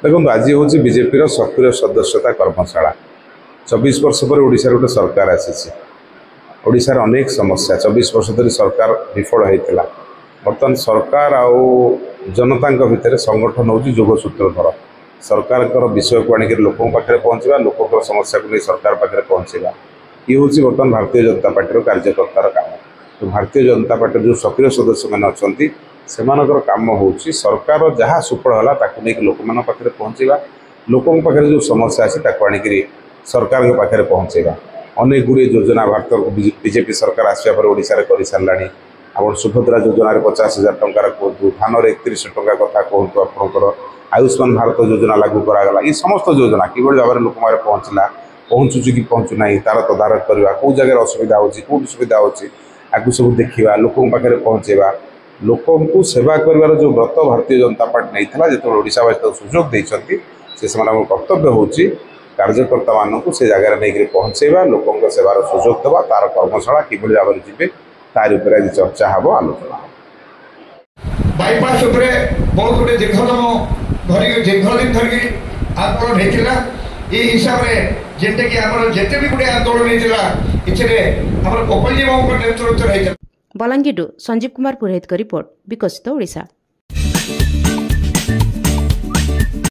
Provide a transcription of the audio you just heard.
देखो आज हूँ बीजेपी सक्रिय सदस्यता कर्मशाला 24 वर्ष पर ओडिशा गोटे सरकार आसी ओडिशार अनेक समस्या 24 वर्ष धरी सरकार विफल होता बर्तमान सरकार आउ जनता भितर संगठन हूँ जोगसूत्रधर सरकार विषय को आणिक लोकों पाखे पहुँचा लोक समस्या को नहीं सरकार पाखे पहुँचा ये हूँ बर्तमान भारतीय जनता पार्टी कार्यकर्तार काम। तो भारतीय जनता पार्टी जो सक्रिय सदस्य मैंने अच्छा से कम हो सरकार जहाँ सुफल है लोक पाखे पहुँचा लोकों पाखे जो समस्या अच्छी आणिक सरकार पाखे पहुँचा अनेक गुड़े योजना भारत बीजेपी सरकार आसा ओडिशा कर सारा आप सुभद्रा योजन 50,000 टंकार कहतु धान 31 टंका कथा कहतु आपंकर आयुष्मान भारत योजना लागू करागला ये समस्त योजना कि भाव में लोक पहुँचला पहुँचुची कि पहुँचुना तार तदारख करवा कौ जगह असुविधा होची कौटी सुविधा होची आगु सब देखा लोकों पाखे पहुँचेगा लोकों को सेवा कर जो व्रत भारतीय जनता पार्टी नहीं जो ओडिशावासी सुजोग देते से कर्तव्य हो कार्यकर्ता मानक से जगह नहीं पहुँचेगा लोकों सेवार सुजोग देवा तार कर्मशाला कि भाव में जी तार आज चर्चा हम आलोचना बाईपास बहुत गुटे दीर्घ दिन धरिकी आंदोलन होता ये हिसाब से जेनटा कि आम जिते भी गुटे आंदोलन होता गोपाल जी नेतृत्व बलांगीर संजीव कुमार पुरोहित का रिपोर्ट विकसित ओडिशा।